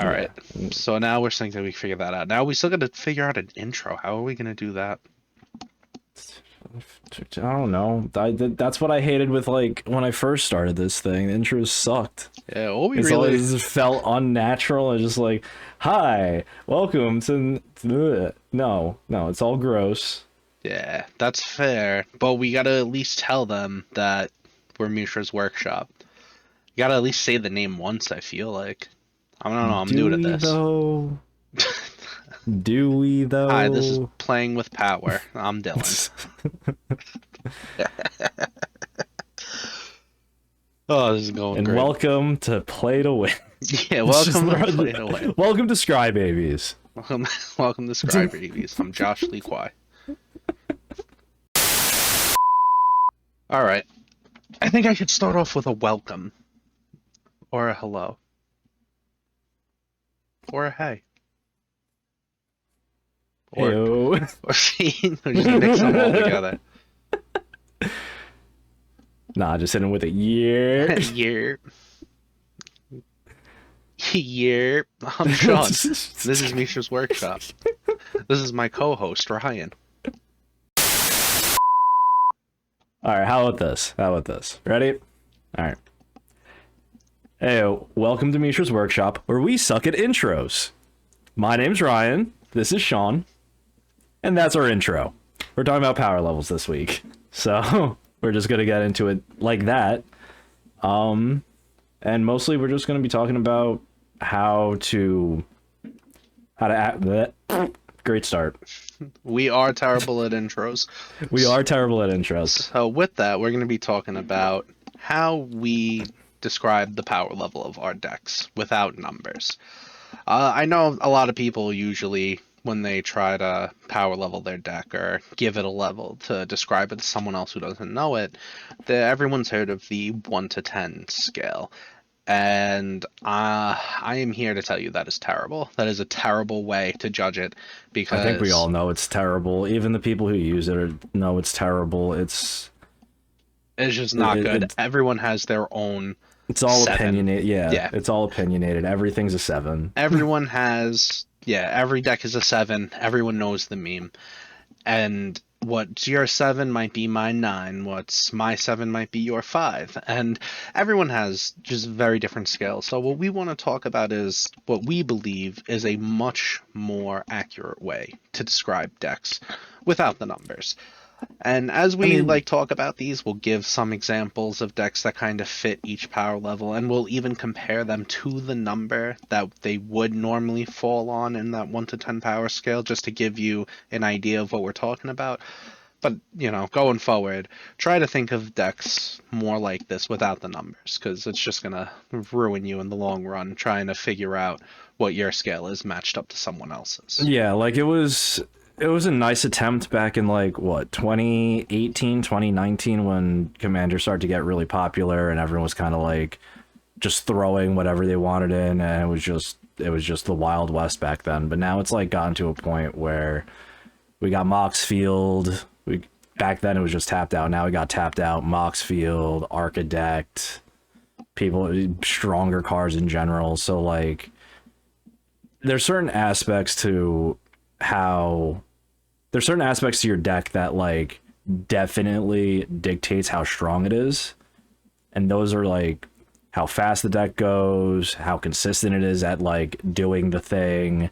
All right. So now we're saying that we figure that out. Now we still got to figure out an intro. How are we gonna do that? I don't know. That's what I hated with like when I first started this thing. The intros sucked. Yeah. Well, we It's really. always felt unnatural. It's just like, hi, welcome to. No, no, it's all gross. Yeah, that's fair. But we gotta at least tell them that we're Mishra's Workshop. You gotta at least say the name once. I feel like. I don't know. I'm Do new to we this. though? Do we Hi, this is though? Playing with Power. I'm Dylan. Oh, this is going And great. welcome to Play to Win. Yeah, welcome to Play to Win. Welcome to Scry Babies. Welcome to Scribe Babies. I'm Josh Lee Kwai. All right. I think I should start off with a welcome, or a hello, or a hey, or Heyo. or just mix them all together. Nah, just hit him with a yeah. Yeah. Yeah. I'm Sean. This is Misha's Workshop. This is my co-host, Ryan. All right, how about this? How about this? Ready? All right. Hey, welcome to Mishra's Workshop, where we suck at intros. My name's Ryan. This is Sean. And that's our intro. We're talking about power levels this week. So, we're just going to get into it like that. And mostly we're just going to be talking about how to act. Great start. We are terrible at intros. We are terrible at intros. So with that, we're going to be talking about how we describe the power level of our decks without numbers. I know a lot of people usually, when they try to power level their deck or give it a level to describe it to someone else who doesn't know it, everyone's heard of the 1 to 10 scale. And I am here to tell you that is terrible. That is a terrible way to judge it because I think we all know it's terrible. Even the people who use it know it's terrible. It's just not good. Everyone has their own. It's all 7. opinionated. Yeah, it's all opinionated. Everything's a 7. Everyone has. Yeah, every deck is a 7. Everyone knows the meme. And what's your 7 might be my 9. What's my 7 might be your 5. And everyone has just very different scales. So what we want to talk about is what we believe is a much more accurate way to describe decks without the numbers. And as we talk about these, we'll give some examples of decks that kind of fit each power level, and we'll even compare them to the number that they would normally fall on in that 1 to 10 power scale, just to give you an idea of what we're talking about. But, going forward, try to think of decks more like this without the numbers, because it's just going to ruin you in the long run, trying to figure out what your scale is matched up to someone else's. Yeah, like it was a nice attempt back in 2018, 2019 when Commander started to get really popular and everyone was kind of like just throwing whatever they wanted in, and it was just the Wild West back then. But now it's gotten to a point where we got Mox Field. Back then it was just tapped out. Now we got tapped out, Mox Field, Architect, people, stronger cards in general. So there's certain aspects to your deck that definitely dictates how strong it is, and those are how fast the deck goes, how consistent it is at doing the thing,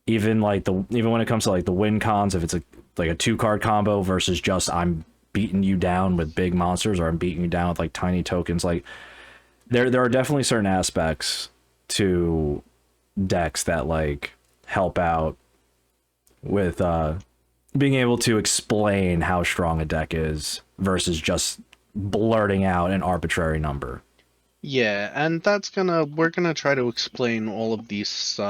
even when it comes to the win cons, if it's a 2-card combo versus just I'm beating you down with big monsters or I'm beating you down with tiny tokens. There are definitely certain aspects to decks that help out with being able to explain how strong a deck is versus just blurting out an arbitrary number. Yeah, and we're gonna try to explain all of these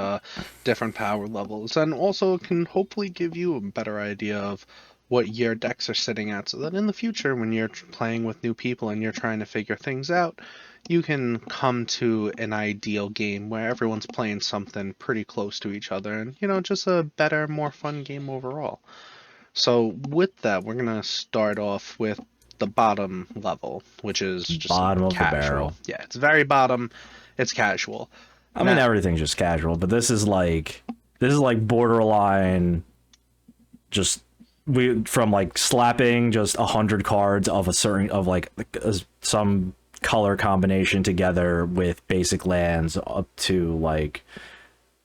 different power levels, and also can hopefully give you a better idea of what your decks are sitting at, so that in the future, when you're playing with new people and you're trying to figure things out, you can come to an ideal game where everyone's playing something pretty close to each other, and just a better, more fun game overall. So with that, we're gonna start off with the bottom level, which is just Bottom of the casual. barrel. Yeah, it's very bottom. It's casual. I mean, everything's just casual, but this is like borderline. Just from like slapping just 100 cards of a certain of like some color combination together with basic lands up to like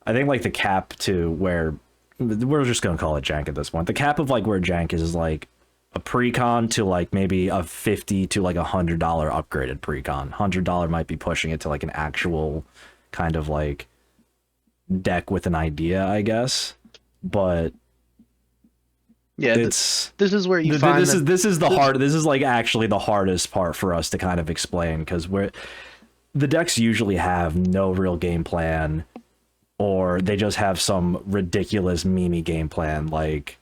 I think like the cap to where we're just gonna call it jank at this point. The cap of like where jank is like a precon to like maybe a $50 to like $100 upgraded precon. $100 might be pushing it to like an actual kind of like deck with an idea, I guess. But yeah, it's this is where you find this is like actually the hardest part for us to kind of explain, because the decks usually have no real game plan, or they just have some ridiculous meme game plan. Like,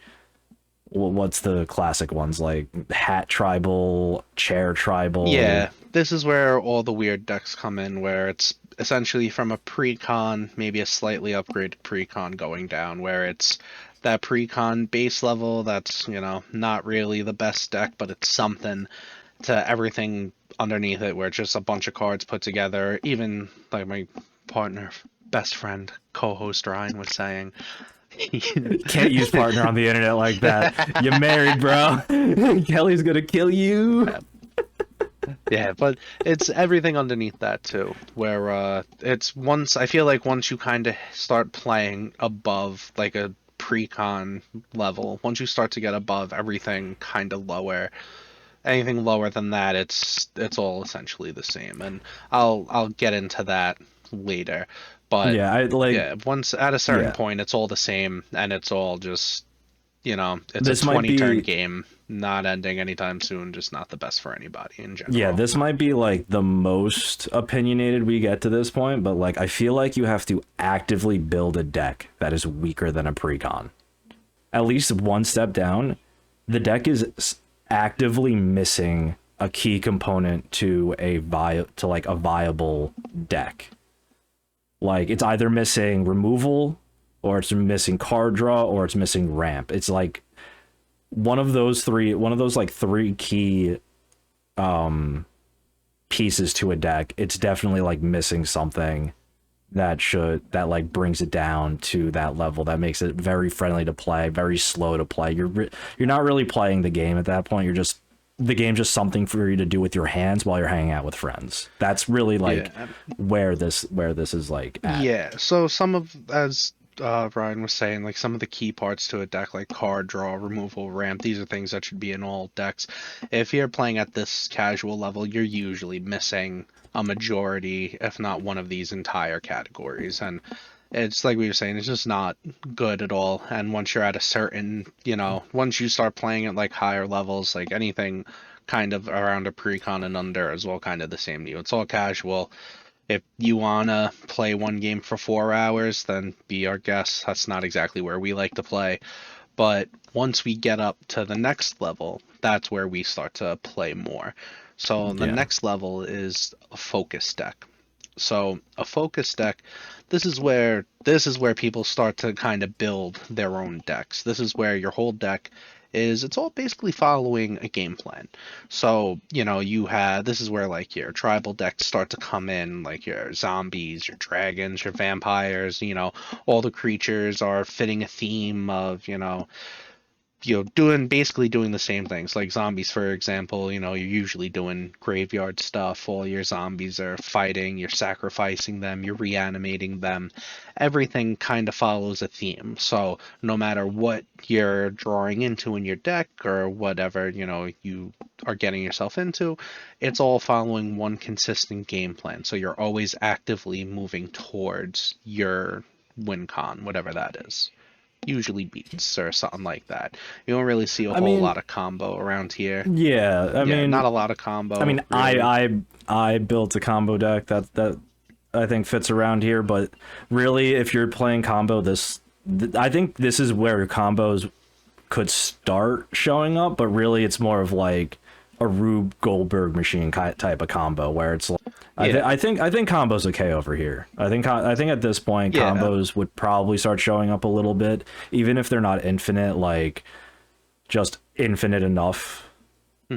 what's the classic ones, like hat tribal, chair tribal? Yeah, this is where all the weird decks come in, where it's essentially from a precon, maybe a slightly upgraded precon going down, where it's that precon base level that's, not really the best deck, but it's something, to everything underneath it, where it's just a bunch of cards put together. Even like my partner, best friend, co-host Ryan was saying, Can't use partner on the internet like that. You're married, bro. Kelly's gonna kill you. Yeah, but it's everything underneath that too, where I feel like once you kind of start playing above like a pre-con level, once you start to get above everything kind of lower, anything lower than that, it's all essentially the same, and I'll get into that later. But yeah, once at a certain point, it's all the same, and it's all just, it's a 20-turn game, not ending anytime soon, just not the best for anybody in general. Yeah, this might be like the most opinionated we get to this point, but like I feel like you have to actively build a deck that is weaker than a precon. At least one step down, the deck is actively missing a key component to a viable deck. Like, it's either missing removal, or it's missing card draw, or it's missing ramp. It's like one of those like three key pieces to a deck. It's definitely like missing something that like brings it down to that level that makes it very friendly to play, very slow to play. You're not really playing the game at that point. The game's just something for you to do with your hands while you're hanging out with friends. That's really like where this is like at. Yeah, so as Ryan was saying, like some of the key parts to a deck, like card draw, removal, ramp, these are things that should be in all decks. If you're playing at this casual level, you're usually missing a majority, if not one of these entire categories. And it's like we were saying, it's just not good at all. And once you're at a certain, once you start playing at like higher levels, like anything kind of around a precon and under is all kind of the same to you. It's all casual. If you want to play one game for 4 hours, then be our guest. That's not exactly where we like to play. But once we get up to the next level, that's where we start to play more. So the next level is a focus deck. So a focus deck, this is where people start to kind of build their own decks. This is where your whole deck it's all basically following a game plan. So, this is where like your tribal decks start to come in, like your zombies, your dragons, your vampires, all the creatures are fitting a theme of, doing the same things. Like zombies, for example, you're usually doing graveyard stuff. All your zombies are fighting, you're sacrificing them, you're reanimating them. Everything kind of follows a theme. So no matter what you're drawing into in your deck or whatever, you are getting yourself into, it's all following one consistent game plan. So you're always actively moving towards your win con, whatever that is. Usually beats or something like that. You don't really see a whole lot of combo around here. Yeah, I mean, not a lot of combo. I mean, really. I built a combo deck that I think fits around here, but really, if you're playing combo, I think this is where combos could start showing up, but really, it's more of like a Rube Goldberg machine type of combo where it's like, I think combo's okay over here. I think at this point combos would probably start showing up a little bit, even if they're not infinite, like just infinite enough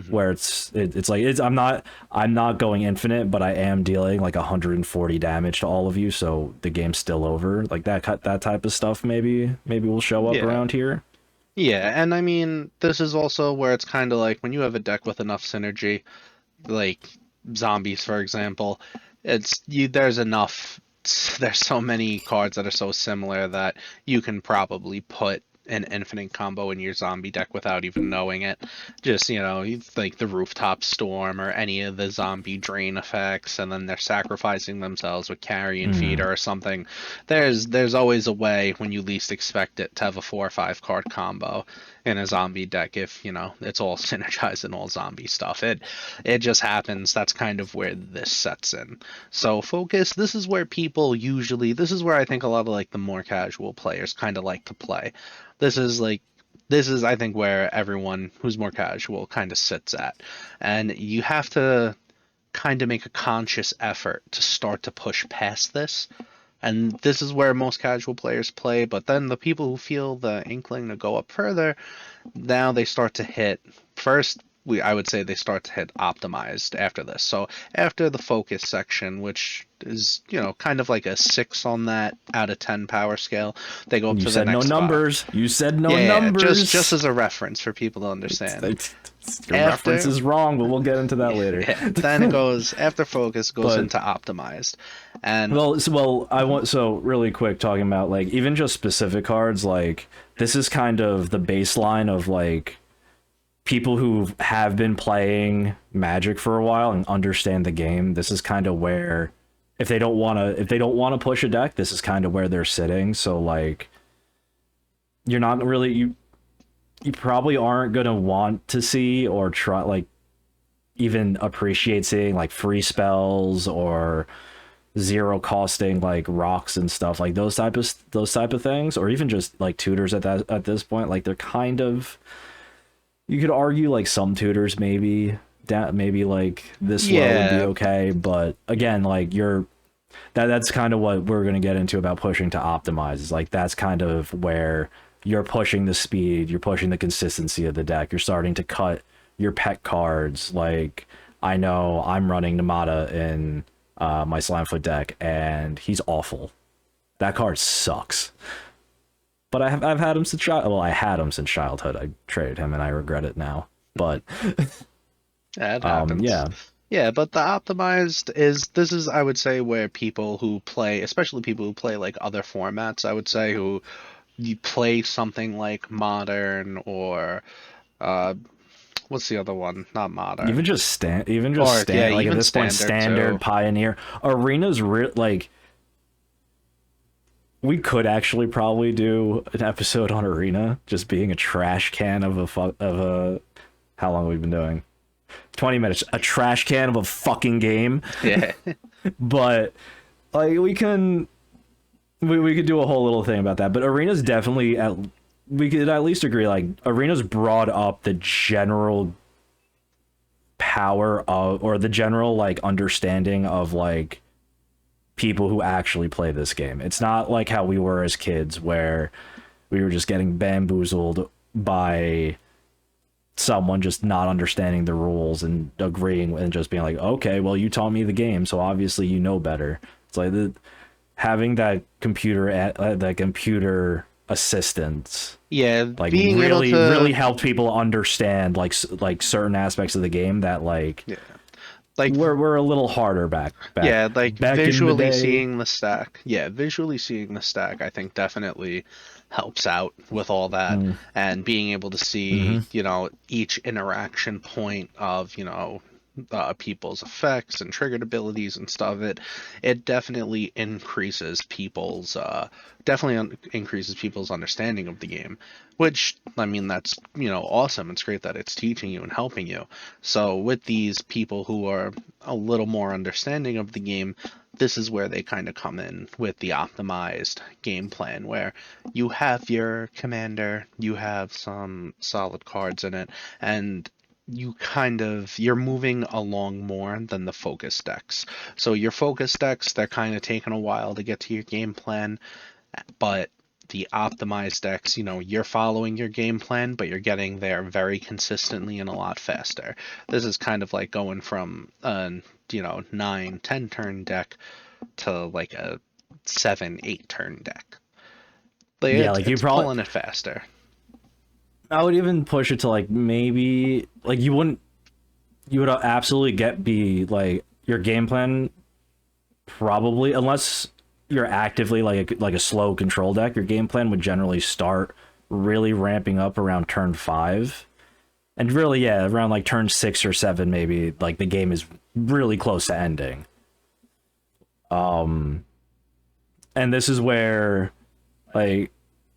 Hmm. where it's like I'm not going infinite, but I am dealing like 140 damage to all of you, so the game's still over. Like that type of stuff maybe will show up Yeah. around here. Yeah, and I mean, this is also where it's kind of like when you have a deck with enough synergy, like zombies, for example, there's enough, there's so many cards that are so similar that you can probably put an infinite combo in your zombie deck without even knowing it. Just, like the rooftop storm or any of the zombie drain effects, and then they're sacrificing themselves with carrion Mm. feeder or something. There's always a way when you least expect it to have a 4 or 5 card combo in a zombie deck if, it's all synergized and all zombie stuff. It just happens. That's kind of where this sets in. So focus, this is where I think a lot of like the more casual players kind of like to play. This is like this is I think where everyone who's more casual kind of sits at. And you have to kind of make a conscious effort to start to push past this. And this is where most casual players play, but then the people who feel the inkling to go up further, now they start to hit first. I would say they start to hit optimized after this. So after the focus section, which is kind of like a 6 on that out of 10 power scale, they go up You to the said no next spot. numbers. You said no Yeah, just numbers. as a reference for people to understand. Your reference After is wrong, but we'll get into that later. yeah, then it goes after focus goes But into optimized, and I want so really quick talking about like even just specific cards. Like this is kind of the baseline of like people who have been playing Magic for a while and understand the game. This is kind of where if they don't want to push a deck, this is kind of where they're sitting. So like you're not really you probably aren't gonna want to see or try like even appreciate seeing like free spells or zero costing like rocks and stuff like those type of things, or even just like tutors at this point. Like they're kind of, you could argue like some tutors maybe like this low would be yeah, okay, but again like that's kind of what we're going to get into about pushing to optimize, is like that's kind of where you're pushing the speed, you're pushing the consistency of the deck, you're starting to cut your pet cards. Like I know I'm running Namada in my Slimefoot deck and he's awful. That card sucks, but I've had him since I had him since childhood. I traded him and I regret it now, but that happens. yeah. Yeah, but the optimized is this is I would say where people who play, especially people who play like other formats, I would say who you play something like modern or uh what's the other one? Not modern. Even just Or yeah, stand like at even this point standard too. standard pioneer arenas like we could actually probably do an episode on arena just being a trash can of a how long have we been doing 20 minutes, a trash can of a fucking game. Yeah. But like we could do a whole little thing about that, but arena's definitely we could at least agree like arena's brought up the general power of, or the general like understanding of like people who actually play this game. It's not like how we were as kids where we were just getting bamboozled by someone just not understanding the rules and agreeing and just being like, okay, well, you taught me the game, so obviously you know better. It's like having that computer assistance Yeah, like being able really to helped people understand like certain aspects of the game that like yeah, like we're a little harder yeah, like back in the visually day. seeing the stack. Yeah, visually seeing the stack, I think definitely helps out with all that. Mm, And being able to see, hmm each interaction point of, people's effects and triggered abilities and stuff. It definitely increases people's understanding of the game, which I mean that's awesome. It's great that it's teaching you and helping you. So with these people who are a little more understanding of the game, this is where they kind of come in with the optimized game plan where you have your commander, you have some solid cards in it, and you're moving along more than the focus decks. So your focus decks, they're kind of taking a while to get to your game plan, but the optimized decks, you're following your game plan, but you're getting there very consistently and a lot faster. This is kind of like going from a 9, 10 turn deck to like a 7, 8 turn deck. Like Yeah, it's like you it's probably, pulling it faster. I would even push it to like maybe like you would absolutely be like your game plan probably, unless you're actively like a slow control deck, your game plan would generally start really ramping up around turn 5. And really, yeah, around like turn 6 or 7 maybe, like the game is really close to ending. And like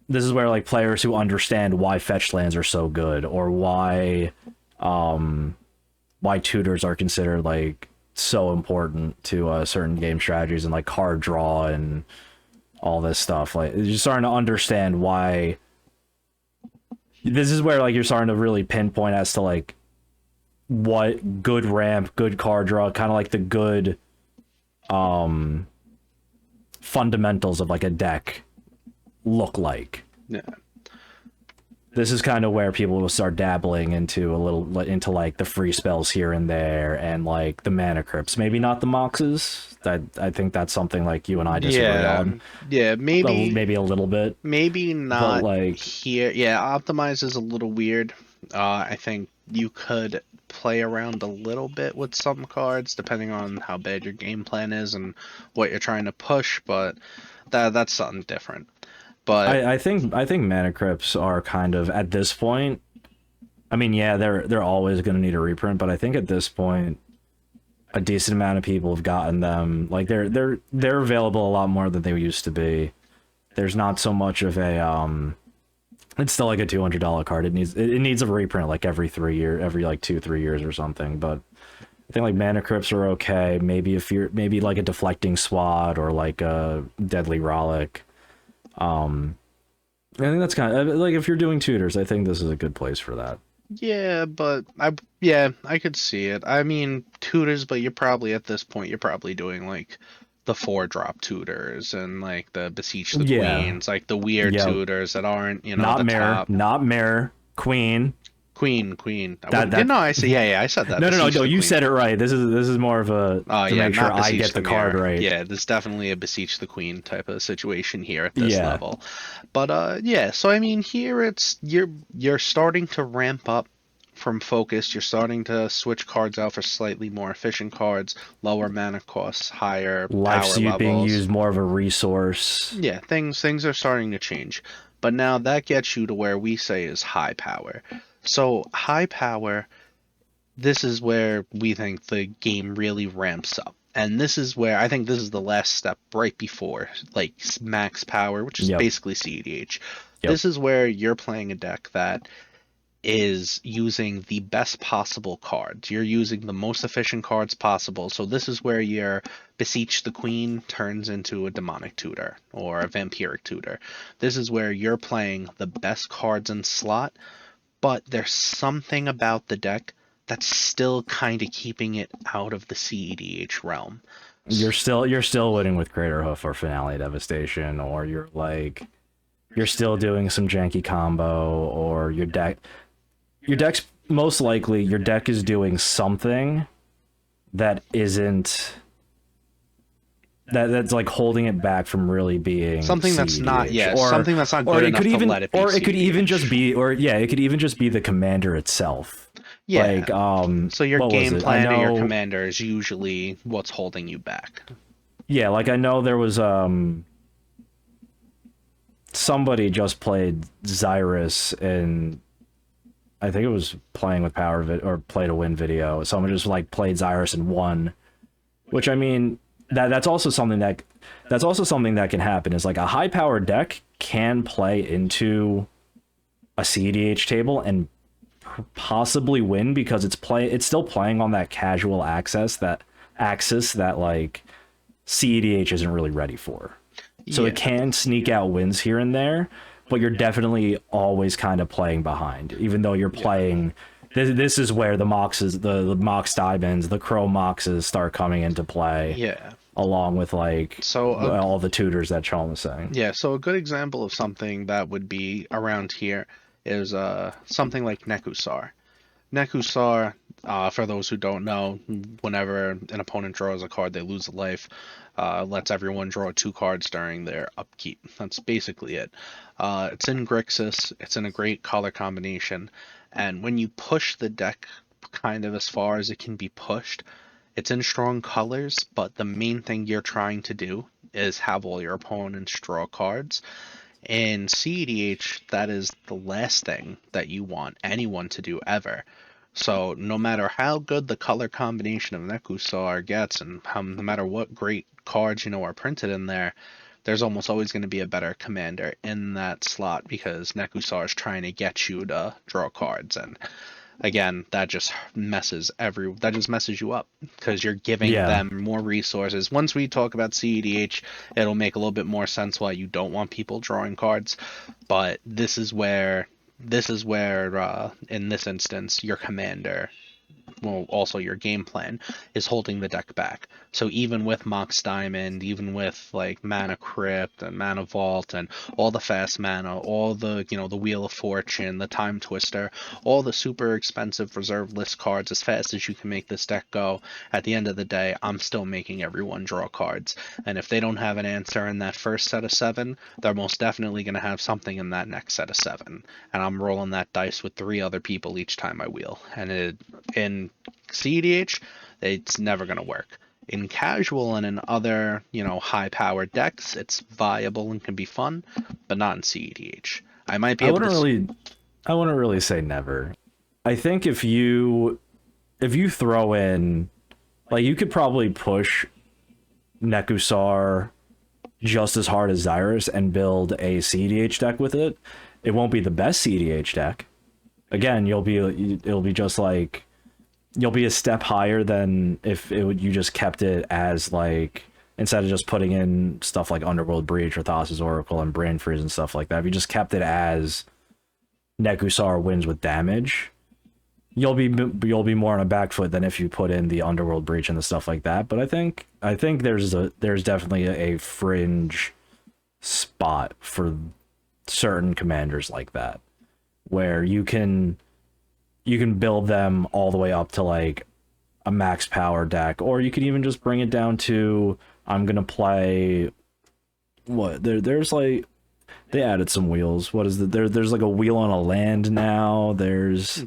this is where like players who understand why fetch lands are so good, or why tutors are considered like so important to certain game strategies and like card draw and all this stuff, like you're starting to understand why. This is where like you're starting to really pinpoint as to like what good ramp, good card draw, kind of like the good fundamentals of like a deck look like. Yeah. This is kind of where people will start dabbling into like the free spells here and there, and like the mana crypts. Maybe not the moxes. I think that's something like you and I disagree on. Yeah, Maybe a little bit, maybe but not like here. Yeah, optimize is a little weird. I think you could play around a little bit with some cards depending on how bad your game plan is and what you're trying to push, but that's something different. But I think mana crypts are kind of at this point. I mean, yeah, they're always going to need a reprint, but I think at this point, a decent amount of people have gotten them. Like they're available a lot more than they used to be. There's not so much of a It's still like a $200 card. It needs a reprint like every like 2-3 years or something. But I think like mana crypts are okay. Maybe like a deflecting swat or like a deadly rollick. I think that's kind of like if you're doing tutors, I think this is a good place for that. yeah, but I could see it. I mean, tutors, but you're probably doing like the 4-drop tutors and like the beseech the Yeah, queens, like the weird yeah. tutors that aren't, Not the mirror, top. not mirror, queen. Queen. That No, I said yeah, I said that. no, no, no, Beseech no. the You queen. said it right. This is more of a Oh to yeah, make sure not I beseech get the card mirror. right. Yeah, there's definitely a beseech the queen type of situation here at this Yeah, level. But yeah, so I mean here it's you're starting to ramp up from focus. You're starting to switch cards out for slightly more efficient cards, lower mana costs, higher life power suit being levels. used more of a resource. Yeah, things are starting to change. But now that gets you to where we say is high power. So high power, this is where we think the game really ramps up. And this is where I think this is the last step right before like max power, which is Yep, basically cEDH. yep. This is where you're playing a deck that is using the best possible cards. You're using the most efficient cards possible. So this is where your Beseech the Queen turns into a demonic tutor or a vampiric tutor. This is where you're playing the best cards in slot, but there's something about the deck that's still kind of keeping it out of the cEDH realm. You're still winning with Greater Hoof or Finale Devastation, or you're still doing some janky combo, or your deck's most likely your deck is doing something that isn't that's like holding it back from really being Something that's not, cEDH. yeah, something that's not good Or it enough could to even let it be or it could even cEDH. just be it could even just be the commander itself. Yeah. Like So your what was game it? I plan and your know, commander is usually what's holding you back. yeah, like I know there was somebody just played Xyrus and I think it was playing with or play to win video. Someone just like played Xyrus and won, which I mean that's also something that can happen. Is like a high powered deck can play into a cEDH table and possibly win because it's still playing on that casual axis that like cEDH isn't really ready for. So Yeah. it can sneak out wins here and there, but you're definitely always kind of playing behind, even though you're playing. This is where the Moxes, the Mox Diamonds, the Crow Moxes start coming into play. Yeah. along with like So all the tutors that Sean was saying. yeah, so a good example of something that would be around here is something like Nekusar. Nekusar, for those who don't know, whenever an opponent draws a card, they lose a life. Lets everyone draw two cards during their upkeep. That's basically it. It's in Grixis. It's in a great color combination, and when you push the deck kind of as far as it can be pushed, it's in strong colors, but the main thing you're trying to do is have all your opponents draw cards. In cEDH, that is the last thing that you want anyone to do ever. So no matter how good the color combination of Nekusar gets, and no matter what great cards are printed in there, there's almost always going to be a better commander in that slot because Nekusar is trying to get you to draw cards, and again, that just messes you up because you're giving Yeah, them more resources. Once we talk about cEDH, it'll make a little bit more sense why you don't want people drawing cards. But this is where in this instance your commander, well, also your game plan is holding the deck back. So even with Mox Diamond, even with like Mana Crypt and Mana Vault and all the fast mana, all the the Wheel of Fortune, the Time Twister, all the super expensive reserve list cards, as fast as you can make this deck go, at the end of the day, I'm still making everyone draw cards. And if they don't have an answer in that first set of seven, they're most definitely going to have something in that next set of seven. And I'm rolling that dice with three other people each time I wheel. And in cEDH, it's never going to work. In casual and in other, high powered decks, it's viable and can be fun, but not in cEDH. I might be I able wouldn't to. really, I wouldn't really say never. I think if you throw in, like, you could probably push Nekusar just as hard as Xyrus and build a cEDH deck with it. It won't be the best cEDH deck. Again, it'll be just like, you'll be a step higher than if you just kept it as like, instead of just putting in stuff like Underworld Breach or Thassa's Oracle and Brain Freeze and stuff like that. If you just kept it as Nekusar wins with damage, you'll be more on a back foot than if you put in the Underworld Breach and the stuff like that. But I think there's definitely a fringe spot for certain commanders like that where you can build them all the way up to like a max power deck, or you could even just bring it down to, I'm gonna play there's like, they added some wheels. What is there's like a wheel on a land now. There's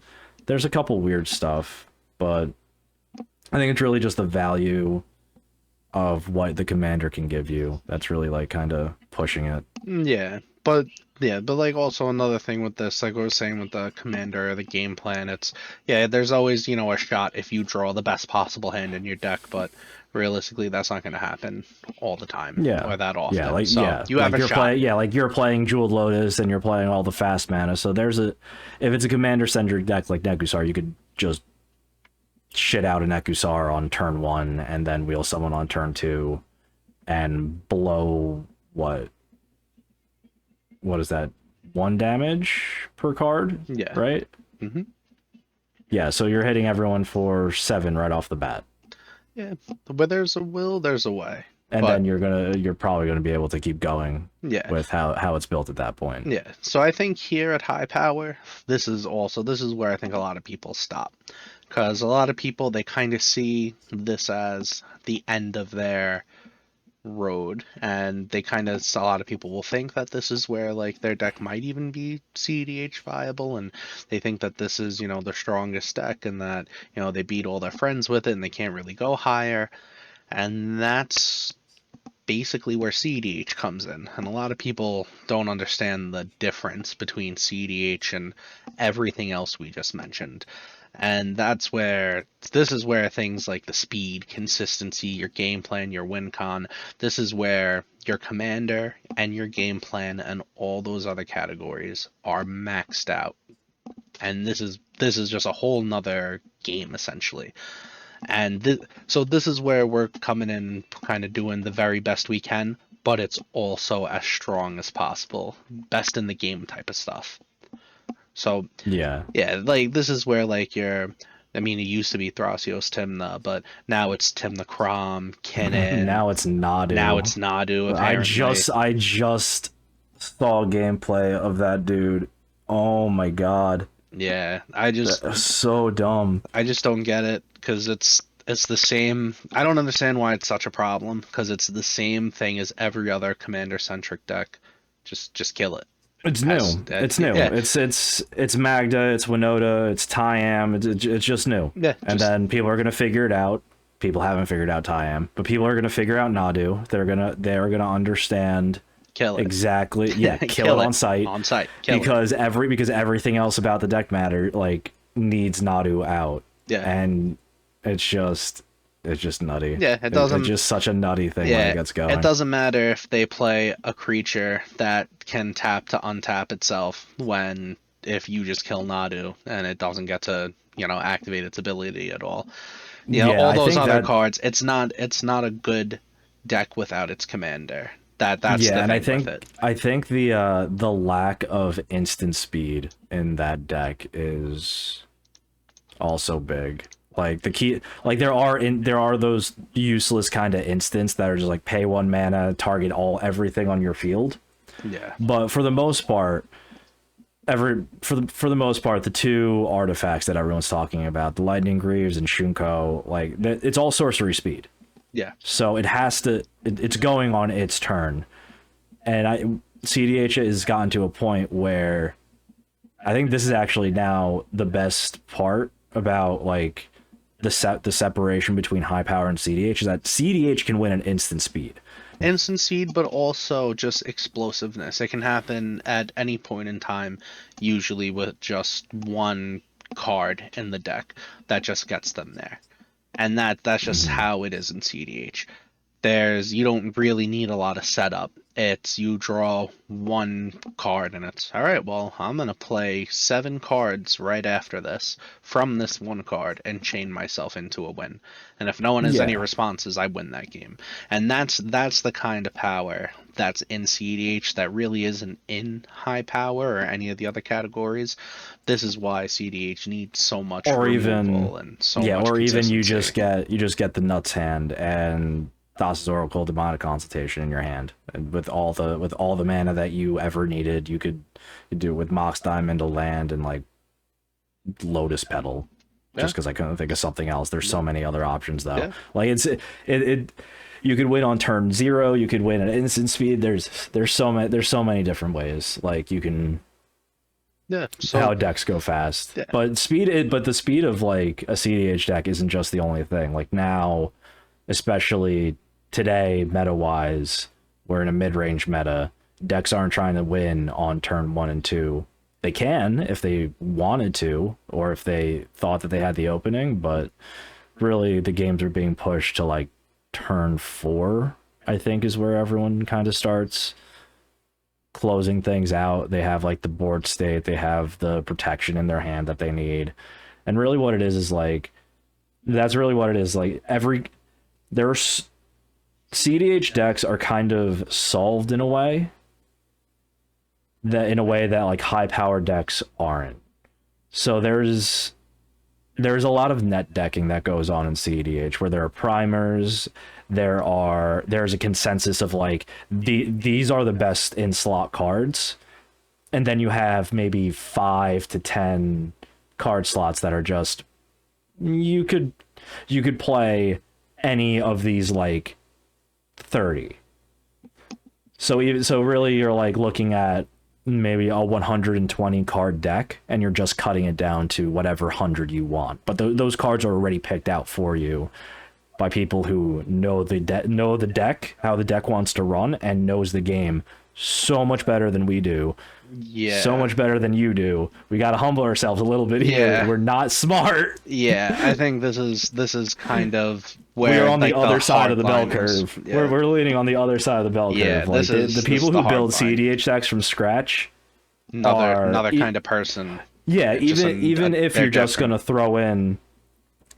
a couple weird stuff, but I think it's really just the value of what the commander can give you that's really like kind of pushing it. Yeah, but like also another thing with this, like I was saying with the commander, the game plan, it's yeah, there's always, a shot if you draw the best possible hand in your deck, but realistically that's not going to happen all the time Yeah. or that Yeah, often. like So yeah, you have like a shot. you're playing Jeweled Lotus and you're playing all the fast mana. So if it's a commander centric deck like Nekusar, you could just shit out an Nekusar on turn 1 and then wheel someone on turn 2 and blow what is that? 1 damage per card, Yeah. right? hmm Yeah, so you're hitting everyone for 7 right off the bat. Yeah. Where there's a will, there's a way. And But then you're probably gonna be able to keep going yeah. with how it's built at that point. Yeah. So I think here at high power, this is where I think a lot of people stop. Because a lot of people, they kind of see this as the end of their road, and they kind of, a lot of people will think that this is where like their deck might even be cEDH viable, and they think that this is the strongest deck, and that they beat all their friends with it and they can't really go higher. And that's basically where cEDH comes in, and a lot of people don't understand the difference between cEDH and everything else we just mentioned. And this is where things like the speed, consistency, your game plan, your win con, this is where your commander and your game plan and all those other categories are maxed out. And this is just a whole nother game essentially. And so this is where we're coming in, kind of doing the very best we can, but it's also as strong as possible, best in the game type of stuff. So Yeah. yeah, like this is where like I mean, it used to be Thrasios Timna, but now it's Timna Crom, Kinnan. Now it's Now Nadu. it's Nadu, apparently. I just saw gameplay of that dude. Oh my god. Yeah, So dumb. I just don't get it because it's the same. I don't understand why it's such a problem because it's the same thing as every other commander centric deck. Just kill it. It's As new. It's new. yeah, It's Magda, it's Winota, it's Tyam. It's just new. yeah, And then people are gonna figure it out. People haven't figured out Tyam, but people are gonna figure out Nadu. They're gonna understand kill it. exactly. Yeah, kill Kill it it on site. on site. Kill it. Because everything else about the deck matter like needs Nadu out. Yeah. And it's just nutty. Yeah, it doesn't. It's just such a nutty thing when Yeah, it gets going. it doesn't matter if they play a creature that can tap to untap itself when if you just kill Nadu and it doesn't get to, activate its ability at all. Yeah, All I those think other that cards, it's not a good deck without its commander. That's yeah, the and thing with it. I think the lack of instant speed in that deck is also big. Like the key, like there are those useless kind of instants that are just like pay 1 mana, target everything on your field. Yeah. But for the most part, the two artifacts that everyone's talking about, the Lightning Greaves and Shunko, like it's all sorcery speed. Yeah. So it's going on its turn. And CDH has gotten to a point where I think this is actually now the best part about like the separation between high power and CDH is that CDH can win an instant speed. Instant seed, but also just explosiveness. It can happen at any point in time, usually with just one card in the deck that just gets them there. And that's just how it is in CDH. You don't really need a lot of setup. It's you draw one card and it's all right, well, I'm gonna play 7 cards right after this from this one card and chain myself into a win. And if no one has any Yeah. responses, I win that game. And that's the kind of power that's in CDH that really isn't in high power or any of the other categories. This is why CDH needs so much Or removal even and so much or even you consistency. just get the nuts hand and Thassa's Oracle Demonic Consultation in your hand. And with all the mana that you ever needed, you could do it with Mox Diamond, a land, and like Lotus Petal. Yeah. Just because I couldn't think of something else. There's so many other options though. Yeah. Like it you could win on turn 0, you could win at instant speed. There's so many different ways. Like you can Yeah. So how decks go fast. Yeah. But the speed of like a CDH deck isn't just the only thing. Like now, especially today, meta wise, we're in a mid range meta. Decks aren't trying to win on turn 1 and 2. They can if they wanted to, or if they thought that they had the opening, but really the games are being pushed to like turn 4, I think is where everyone kind of starts closing things out. They have like the board state, they have the protection in their hand that they need. And really what it is like that's really what it is. Like there's CDH decks are kind of solved in a way that like high power decks aren't. So there's a lot of net decking that goes on in CEDH where there are primers, there's a consensus of like these are the best in slot cards, and then you have maybe 5 to 10 card slots that are just you could play any of these like 30. So really you're like looking at maybe a 120 card deck and you're just cutting it down to whatever 100 you want, but those cards are already picked out for you by people who know the deck, how the deck wants to run, and knows the game so much better than we do. Yeah. So much better than you do. We got to humble ourselves a little bit here. Yeah. We're not smart. Yeah, I think this is kind of where We're on like, the other side hard of the bell line is. curve. Yeah. We're leaning on the other side of the bell Yeah, curve. Like the people this is who the build hard line. CDH decks from scratch Another kind of person. Yeah, Just even if they're you're just different. gonna throw in,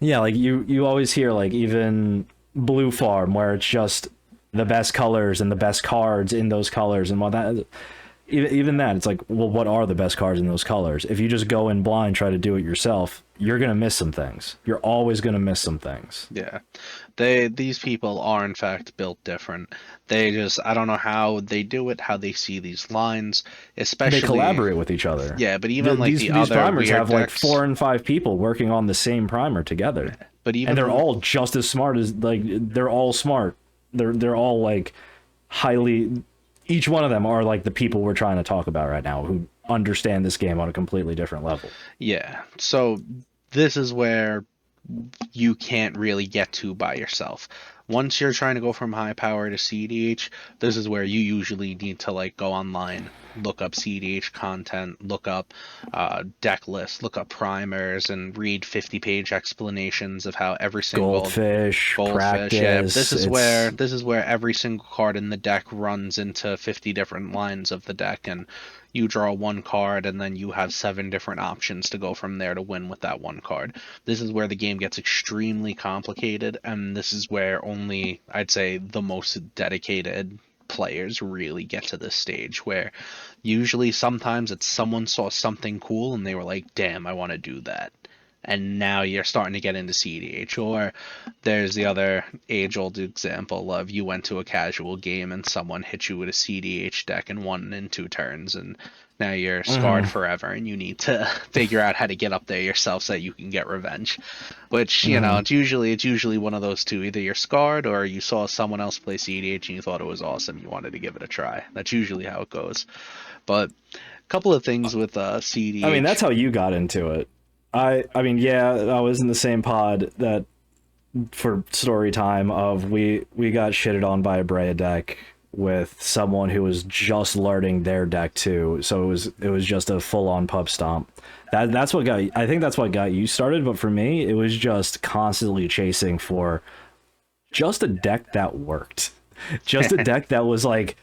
yeah, like you always hear like even Blue Farm where it's just the best colors and the best cards in those colors and what that. even that, it's like, well, what are the best cards in those colors? If you just go in blind, try to do it yourself, you're gonna miss some things. You're always gonna miss some things. Yeah. These people are in fact built different. They just I don't know how they do it, how they see these lines, They especially collaborate with each other. yeah, but even like the These other primers weird have like decks, 4 and 5 people working on the same primer together, but and they're even all just as smart as like they're all smart. They're all like highly. Each one of them are like the people we're trying to talk about right now who understand this game on a completely different level. yeah. So this is where you can't really get to by yourself. Once you're trying to go from high power to cEDH, this is where you usually need to like go online, look up cEDH content, look up deck lists, look up primers, and read 50-page explanations of how every single Goldfish, goldfish. Yeah, practice. this is where every single card in the deck runs into 50 different lines of the deck, and you draw one card, and then you have 7 different options to go from there to win with that one card. This is where the game gets extremely complicated, and this is where only I'd say the most dedicated players really get to this stage where usually sometimes it's someone saw something cool and they were like, damn, I want to do that. And now you're starting to get into cEDH. Or there's the other age old example of you went to a casual game and someone hit you with a cEDH deck and won in 2 turns, and now you're scarred forever and you need to figure out how to get up there yourself so that you can get revenge. Which, you know, it's usually one of those two. Either you're scarred or you saw someone else play cEDH and you thought it was awesome, you wanted to give it a try. That's usually how it goes. But a couple of things with cEDH. I mean, that's how you got into it. I mean, yeah, I was in the same pod that for story time of we got shitted on by a Brea deck with someone who was just learning their deck too. So it was just a full on pub stomp. That's what got I think that's what got you started, but for me, it was just constantly chasing for just a deck that worked. Just a deck that was like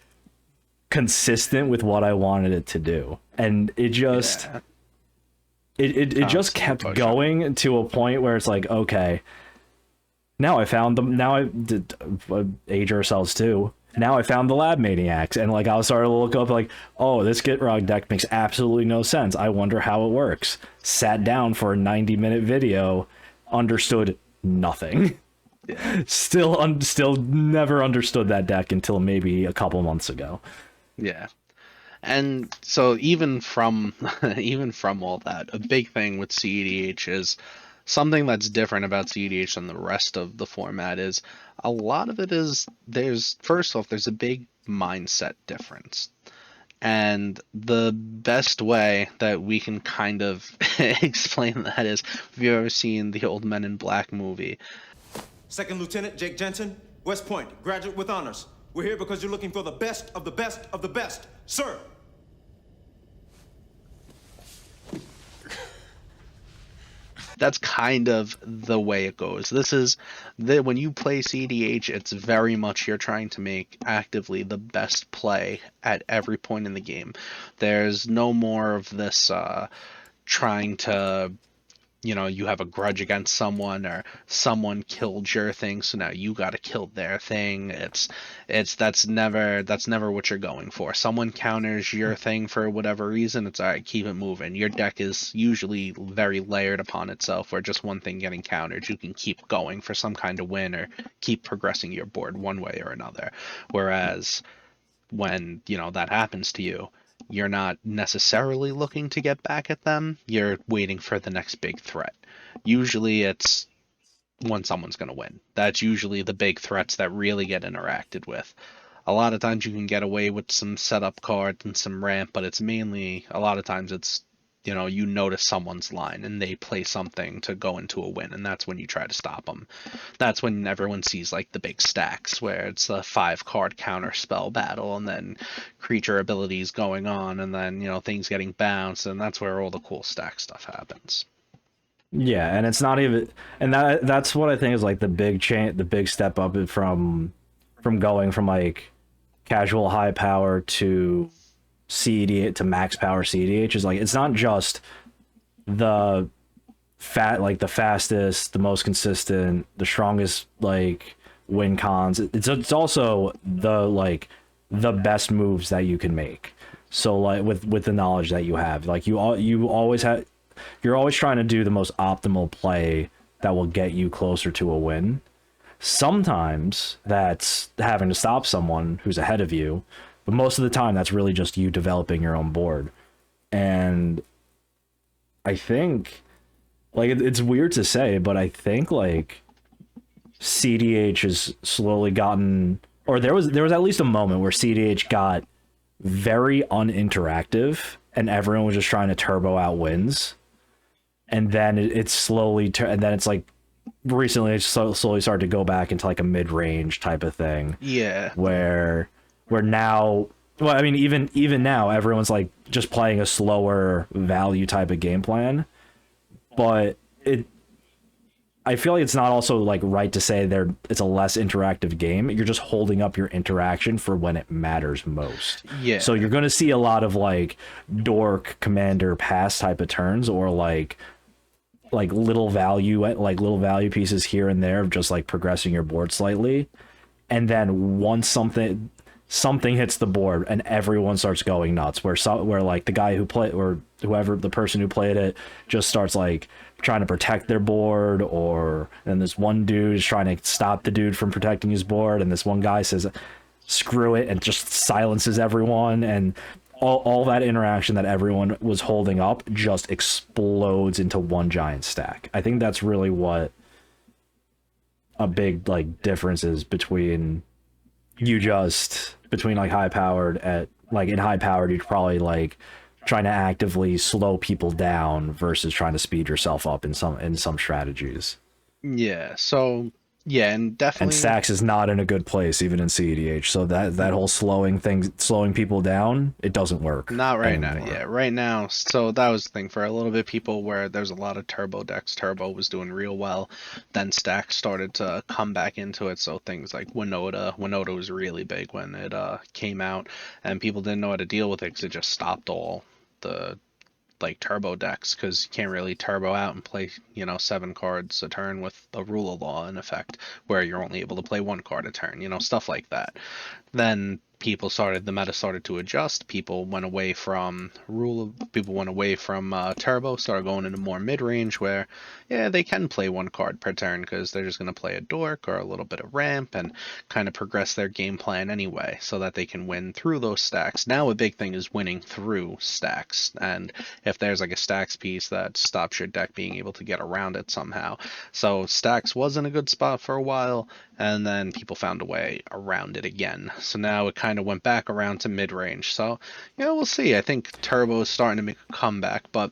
consistent with what I wanted it to do. And it just Yeah. it just kept pushing. going to a point where it's like, okay, now I found them. Now I did age ourselves too. Now I found the Lab Maniacs, and like I was starting to look up, like, oh, this Gitrog deck makes absolutely no sense. I wonder how it works. Sat down for a 90-minute video, understood nothing. Yeah. Still never understood that deck until maybe a couple months ago. Yeah. And so even from even from all that, a big thing with cEDH is something that's different about cEDH than the rest of the format is a lot of it is there's first off there's a big mindset difference. And the best way that we can kind of explain that is if you've ever seen the old Men in Black movie. Second Lieutenant Jake Jensen, West Point, graduate with honors. We're here because you're looking for the best of the best of the best, sir. That's kind of the way it goes. This is when you play cEDH, it's very much you're trying to make actively the best play at every point in the game. There's no more of this trying to, you know, you have a grudge against someone or someone killed your thing, so now you got to kill their thing. That's never what you're going for. Someone counters your thing for whatever reason, it's all right, keep it moving. Your deck is usually very layered upon itself, where just one thing getting countered, you can keep going for some kind of win or keep progressing your board one way or another. Whereas when, you know, that happens to you, you're not necessarily looking to get back at them. You're waiting for the next big threat. Usually it's when someone's going to win. That's usually the big threats that really get interacted with. A lot of times you can get away with some setup cards and some ramp, but it's mainly, a lot of times it's, you know, you notice someone's line and they play something to go into a win, and that's when you try to stop them. That's when everyone sees like the big stacks where it's a 5-card counter spell battle and then creature abilities going on and then, you know, things getting bounced, and that's where all the cool stack stuff happens. Yeah, and it's not even, and that's what I think is like the big step up from going from like casual high power to cEDH to max power cEDH is like, it's not just the the fastest, the most consistent, the strongest like win cons. It's also the like the best moves that you can make. So like with the knowledge that you have, like you always have, you're always trying to do the most optimal play that will get you closer to a win. Sometimes that's having to stop someone who's ahead of you, but most of the time that's really just you developing your own board. And I think, like, it's weird to say, but I think like CDH has slowly gotten, or there was at least a moment where CDH got very uninteractive and everyone was just trying to turbo out wins, and then it's slowly and then it's like recently it's slowly started to go back into like a mid-range type of thing, Yeah. where now, well, I mean, even now everyone's like just playing a slower value type of game plan, but I feel like it's not also like right to say it's a less interactive game. You're just holding up your interaction for when it matters most. Yeah. So you're going to see a lot of like dork commander pass type of turns, or like little value pieces here and there of just like progressing your board slightly. And then once something hits the board and everyone starts going nuts, where like the guy who played, or whoever, the person who played it, just starts like trying to protect their board, or then this one dude is trying to stop the dude from protecting his board, and this one guy says screw it and just silences everyone, and all that interaction that everyone was holding up just explodes into one giant stack. I think that's really what a big like difference is between like high powered at like in high powered, you're probably like trying to actively slow people down versus trying to speed yourself up in some strategies. Yeah. So yeah, and And definitely stacks is not in a good place even in cEDH. So that whole slowing people down, it doesn't work. not right now. anymore. Yeah, right now. So that was the thing for a little bit. People where there's a lot of turbo decks. Turbo was doing real well. Then stacks started to come back into it. So things like Winota was really big when it came out, and people didn't know how to deal with it because it just stopped all the like turbo decks, because you can't really turbo out and play 7 cards a turn with a rule of law in effect, where you're only able to play 1 card a turn, stuff like that. Then the meta started to adjust. People went away from turbo, started going into more mid-range, where yeah, they can play 1 card per turn because they're just going to play a dork or a little bit of ramp and kind of progress their game plan anyway, so that they can win through those stacks. Now a big thing is winning through stacks, and if there's like a stacks piece that stops your deck being able to get around it somehow. So stacks was in a good spot for a while, and then people found a way around it again. So now it kind of went back around to mid-range. So, we'll see. I think Turbo is starting to make a comeback, but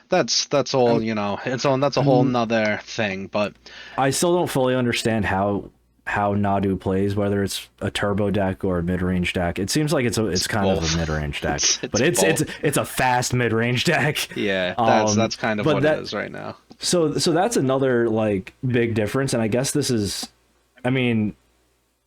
that's all, that's a whole nother thing. But I still don't fully understand how Nadu plays, whether it's a turbo deck or a mid-range deck. It seems like it's kind both. of a mid-range deck, but both. it's a fast mid-range deck. Yeah, that's kind of what it is right now. So that's another like big difference, and I guess I mean,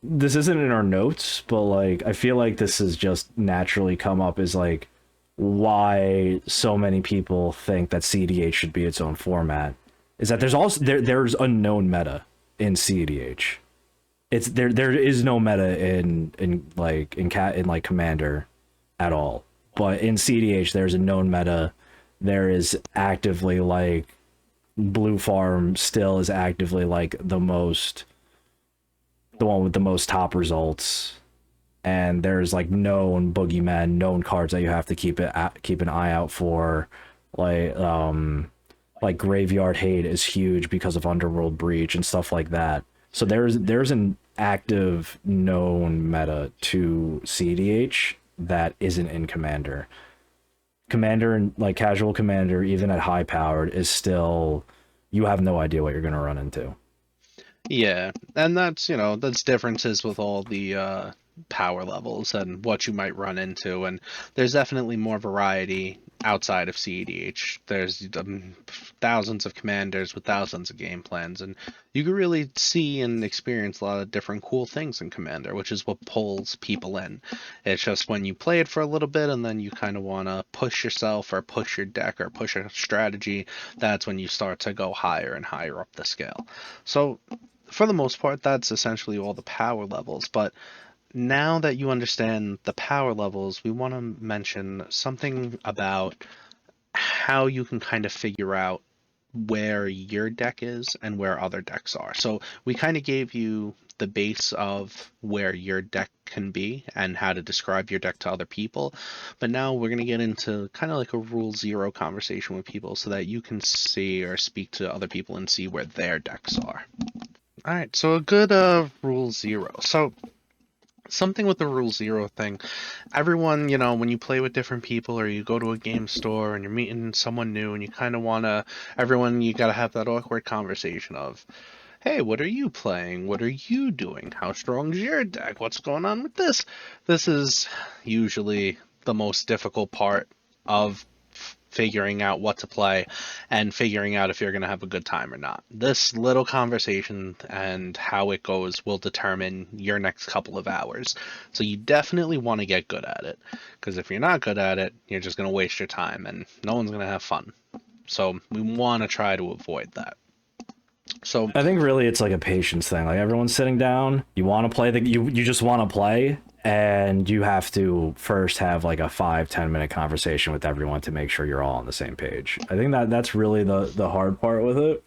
this isn't in our notes, but like I feel like this has just naturally come up as like why so many people think that cEDH should be its own format, is that there's unknown meta in cEDH. There is no meta in Commander at all, but in cEDH there's a known meta. There is actively like Blue Farm still is actively like the one with the most top results, and there's like known boogeymen, known cards that you have to keep an eye out for, like Graveyard Hate is huge because of Underworld Breach and stuff like that. So there's an active known meta to cEDH that isn't in Commander. Commander and like casual Commander, even at high powered, is still, you have no idea what you're going to run into. Yeah, and that's differences with all the power levels and what you might run into, and there's definitely more variety outside of cEDH. There's thousands of commanders with thousands of game plans, and you can really see and experience a lot of different cool things in Commander, which is what pulls people in. It's just when you play it for a little bit and then you kind of want to push yourself or push your deck or push a strategy, that's when you start to go higher and higher up the scale. So for the most part, that's essentially all the power levels, but now that you understand the power levels, we want to mention something about how you can kind of figure out where your deck is and where other decks are. So we kind of gave you the base of where your deck can be and how to describe your deck to other people. But now we're going to get into kind of like a rule zero conversation with people so that you can see or speak to other people and see where their decks are. All right, so a good rule zero. So something with the rule zero thing, everyone, when you play with different people or you go to a game store and you're meeting someone new and you kind of want to, everyone, you got to have that awkward conversation of, hey, what are you playing? What are you doing? How strong is your deck? What's going on with this? This is usually the most difficult part of figuring out what to play and figuring out if you're going to have a good time or not. This little conversation and how it goes will determine your next couple of hours. So you definitely want to get good at it, because if you're not good at it, you're just going to waste your time and no one's going to have fun. So we want to try to avoid that. So I think really it's like a patience thing. Like everyone's sitting down, you want to play you just want to play, and you have to first have like a 5-10 minute conversation with everyone to make sure you're all on the same page. I think that's really the hard part with it.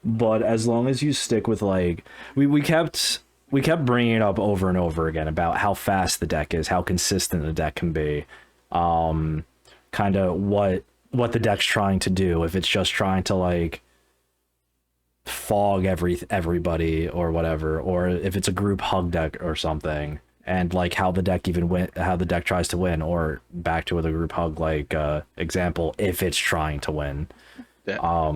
But as long as you stick with like we kept bringing it up over and over again about how fast the deck is, how consistent the deck can be, kind of what the deck's trying to do. If it's just trying to like fog everybody or whatever, or if it's a group hug deck or something, and like how the deck tries to win, or back to the group hug like example, if it's trying to win. yeah.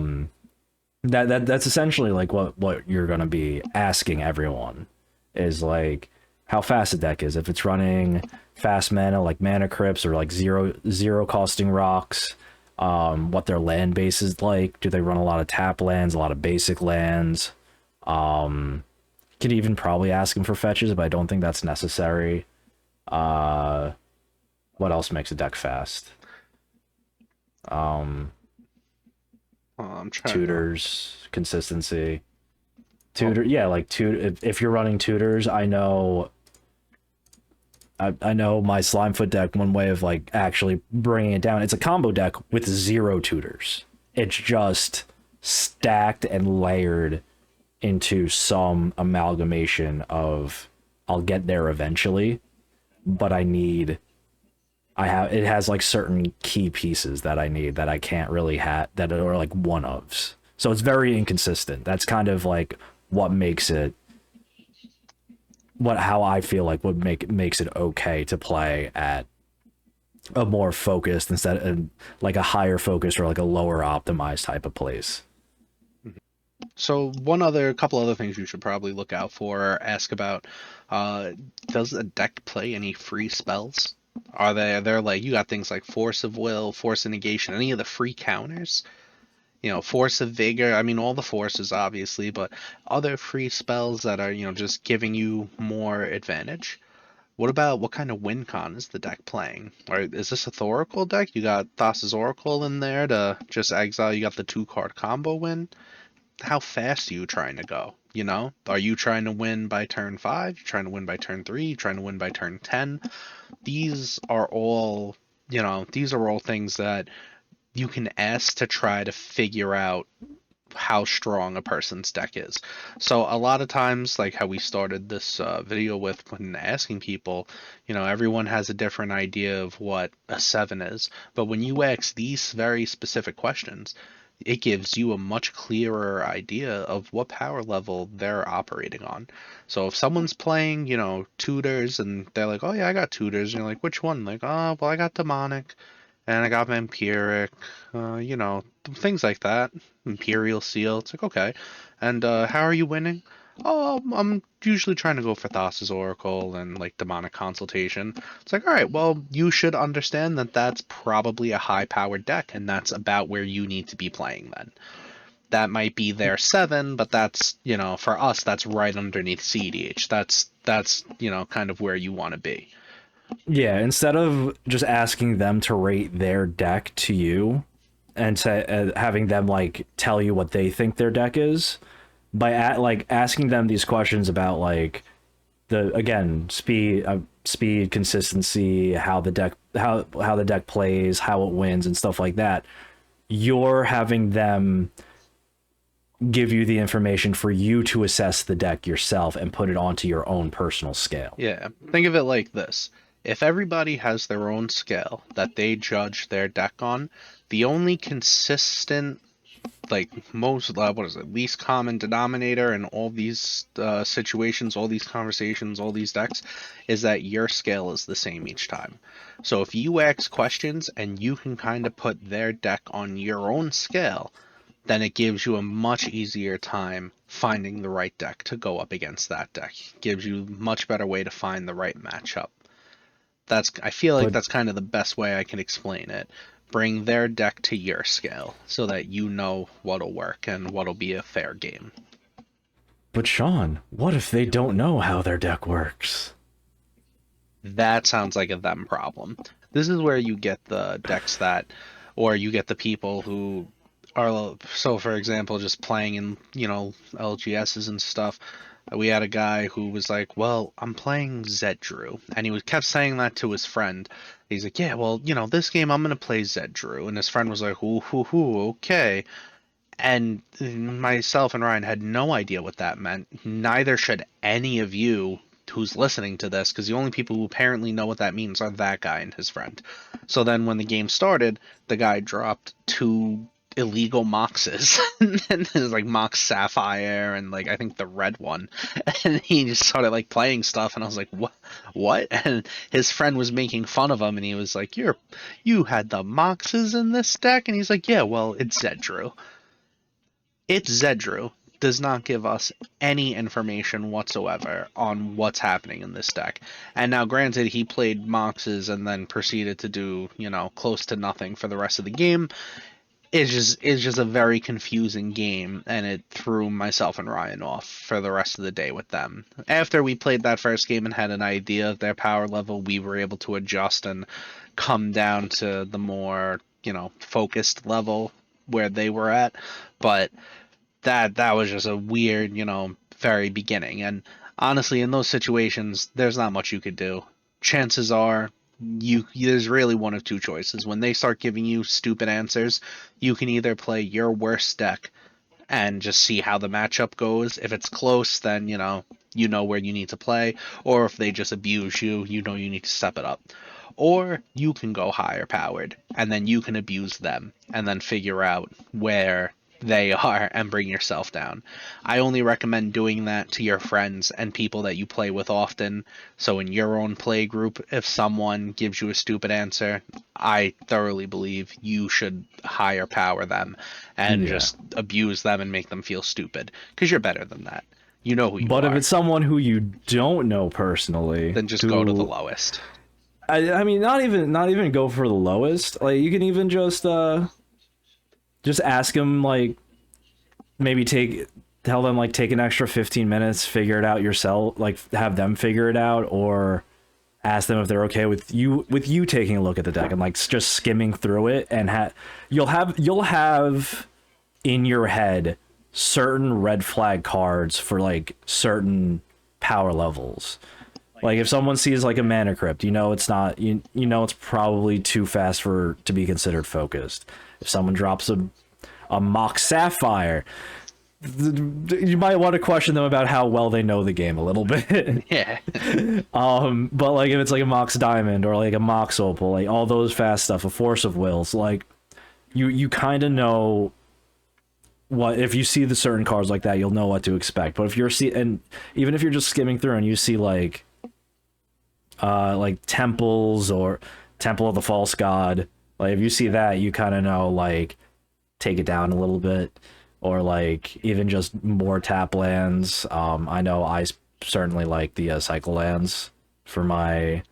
That's essentially like what you're gonna be asking everyone is like how fast the deck is. If it's running fast mana like mana crypts or like zero costing rocks, what their land base is like. Do they run a lot of tap lands, a lot of basic lands? Could even probably ask them for fetches, but I don't think that's necessary. What else makes a deck fast? I'm trying Tutors, consistency. Yeah, like if you're running tutors, I know my Slimefoot deck, one way of like actually bringing it down, it's a combo deck with 0 tutors. It's just stacked and layered into some amalgamation of I'll get there eventually, but it has like certain key pieces that I need that I can't really have, that are like one-ofs. So it's very inconsistent. That's kind of like what makes it, how I feel like makes it okay to play at a more focused instead of like a higher focus or like a lower optimized type of place. So couple other things you should probably look out for or ask about. Does a deck play any free spells? They're like, you got things like Force of Will, Force of Negation, any of the free counters? Force of Vigor, I mean all the forces obviously, but other free spells that are, just giving you more advantage. What kind of win con is the deck playing? Or is this a Thoracle deck? You got Thassa's Oracle in there to just exile, you got the 2-card combo win? How fast are you trying to go? Are you trying to win by turn 5? You trying to win by turn 3? You trying to win by turn 10? These are all things that you can ask to try to figure out how strong a person's deck is. So a lot of times, like how we started this video with when asking people, everyone has a different idea of what a 7 is. But when you ask these very specific questions, it gives you a much clearer idea of what power level they're operating on. So if someone's playing, tutors, and they're like, oh yeah, I got tutors, and you're like, which one? Like, oh, well, I got demonic, and I got vampiric, things like that. Imperial seal. It's like, okay. And how are you winning? Oh, I'm usually trying to go for Thassa's Oracle and like demonic consultation. It's like, all right, well, you should understand that that's probably a high-powered deck, and that's about where you need to be playing then. That might be their 7, but that's, for us, that's right underneath cEDH. That's kind of where you want to be. Yeah, instead of just asking them to rate their deck to you and having them like tell you what they think their deck is, by like asking them these questions about like the again speed, consistency, how the deck plays, how it wins, and stuff like that. You're having them give you the information for you to assess the deck yourself and put it onto your own personal scale. Yeah, think of it like this. If everybody has their own scale that they judge their deck on, the only consistent, like most, what is it, least common denominator in all these situations, all these conversations, all these decks, is that your scale is the same each time. So if you ask questions and you can kind of put their deck on your own scale, then it gives you a much easier time finding the right deck to go up against that deck. Gives you a much better way to find the right matchup. I feel like But that's kind of the best way I can explain it. Bring their deck to your scale so that you know what'll work and what'll be a fair game. but Sean, what if they don't know how their deck works? That sounds like a them problem. This is where you get the decks that, or you get the people who are, so for example, just playing in, LGSs and stuff. We had a guy who was like, well, I'm playing Zedrew. And he kept saying that to his friend. He's like, yeah, well, this game I'm going to play Zedrew. And his friend was like, ooh, okay. And myself and Ryan had no idea what that meant. Neither should any of you who's listening to this, because the only people who apparently know what that means are that guy and his friend. So then when the game started, the guy dropped 2 illegal Moxes. And there's like Mox Sapphire and like I think the red one. And he just started like playing stuff and I was like, what? And his friend was making fun of him and he was like, you had the Moxes in this deck? And he's like, yeah, well, it's Zedrew. It's Zedrew. Does not give us any information whatsoever on what's happening in this deck. And now granted he played Moxes and then proceeded to do, close to nothing for the rest of the game. It's just a very confusing game, and it threw myself and Ryan off for the rest of the day with them. After we played that first game and had an idea of their power level, we were able to adjust and come down to the more, focused level where they were at. But that was just a weird, very beginning. And honestly, in those situations, there's not much you could do. Chances are there's really one of 2 choices. When they start giving you stupid answers, you can either play your worst deck and just see how the matchup goes. If it's close, then you know where you need to play, or if they just abuse you, you need to step it up. Or you can go higher powered and then you can abuse them and then figure out where they are and bring yourself down. I only recommend doing that to your friends and people that you play with often. So in your own play group, if someone gives you a stupid answer, I thoroughly believe you should higher power them and just abuse them and make them feel stupid, because you're better than that. You know who you But are. if it's someone who you don't know personally, then just go to the lowest. I mean, not even go for the lowest. Like, you can even just ask them, like, maybe tell them, like, take an extra 15 minutes, figure it out yourself, like, have them figure it out, or ask them if they're okay with you taking a look at the deck and, like, just skimming through it, and you'll have in your head certain red flag cards for, like, certain power levels. Like, if someone sees, like, a mana crypt, it's not, you know it's probably too fast to be considered focused. If someone drops a Mox Sapphire, you might want to question them about how well they know the game a little bit. Yeah. But, like, if it's like a Mox Diamond or like a Mox Opal, like all those fast stuff, a Force of Wills, like, you kind of know what, if you see the certain cards like that, you'll know what to expect. But if and even if you're just skimming through and you see like temples or Temple of the False God, like, if you see that, you kind of know, like, take it down a little bit, or like even just more tap lands. I know I certainly like the cycle lands for my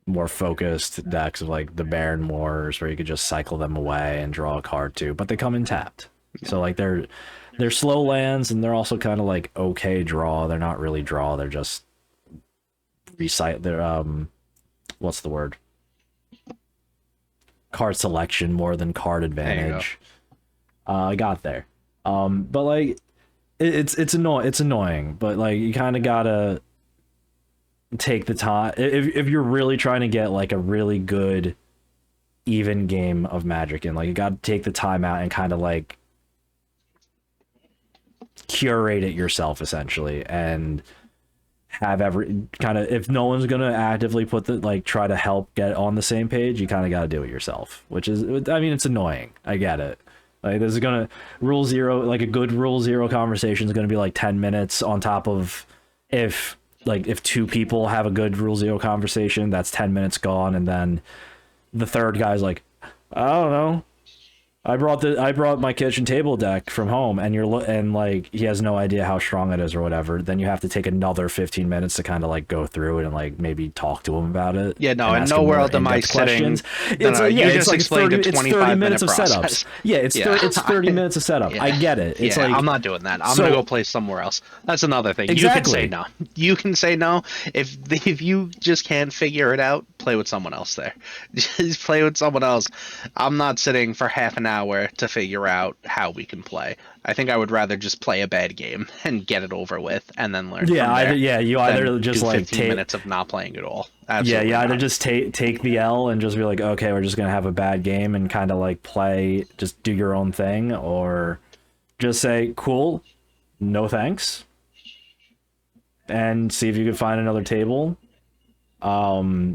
more focused decks of, like, the Baron Moors, where you could just cycle them away and draw a card too, but they come in tapped. So, like, they're slow lands, and they're also kind of like okay draw. They're not really draw, they're just recite. They're what's the word? Card selection more than card advantage. I got there. But, like, it's annoying. It's annoying, but like you kind of gotta take the time if you're really trying to get like a really good even game of Magic in. Like you gotta take the time out and kind of like curate it yourself essentially, and have every kind of, if no one's gonna actively put the like try to help get on the same page, you kind of got to do it yourself, which is, I mean, it's annoying. I get it. Like this is gonna rule zero, like a good rule zero conversation is gonna be like 10 minutes on top of, if two people have a good rule zero conversation, that's 10 minutes gone, and then the third guy's like, I don't know, I brought my kitchen table deck from home, and and like he has no idea how strong it is or whatever. Then you have to take another 15 minutes to kind of like go through it and like maybe talk to him about it. Yeah, no, in no world am I sitting. You just explained a 25-minute process. Setups. Yeah, it's 30 minutes of setup. Yeah. I get it. It's like, I'm not doing that. I'm gonna go play somewhere else. That's another thing. Exactly. You can say no. You can say no. If you just can't figure it out, play with someone else there. Just play with someone else. I'm not sitting for half an hour to figure out how we can play. I think I would rather just play a bad game and get it over with, and then learn. Yeah, from there you either just do like 15 minutes of not playing at all. Absolutely yeah, you either not. just take the L and just be like, okay, we're just gonna have a bad game and kind of like play, just do your own thing, or just say cool, no thanks, and see if you can find another table. All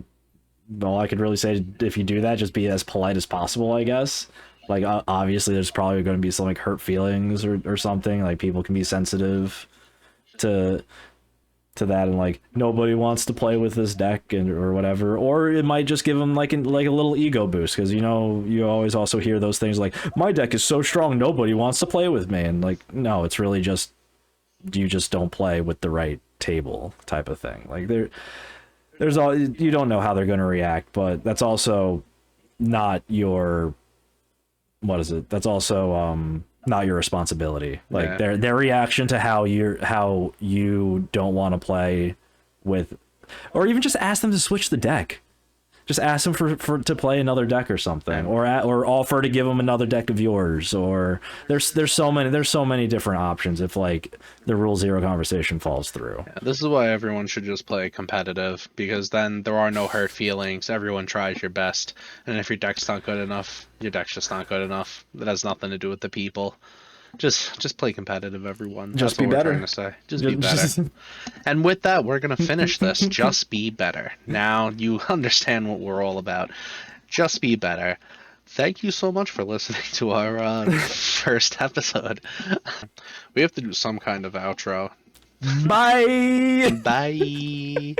I could really say, if you do that, just be as polite as possible, I guess. Like obviously there's probably going to be some like hurt feelings or something, like people can be sensitive to that, and like nobody wants to play with this deck or whatever, or it might just give them like a little ego boost, because you always also hear those things like, my deck is so strong nobody wants to play with me, and like, no, it's really just you just don't play with the right table type of thing. Like there's all, you don't know how they're going to react, but that's also not your, what is it? That's also not your responsibility. Like their reaction to how you don't want to play with, or even just ask them to switch the deck. Just ask them for to play another deck or something, or offer to give them another deck of yours. Or there's so many different options if like the rule zero conversation falls through. Yeah, this is why everyone should just play competitive, because then there are no hurt feelings. Everyone tries your best, and if your deck's not good enough, your deck's just not good enough. That has nothing to do with the people. Just play competitive, everyone. Just That's be what we're better. trying to say. Just be better. And with that, we're gonna finish this. Just be better. Now you understand what we're all about. Just be better. Thank you so much for listening to our first episode. We have to do some kind of outro. Bye. Bye.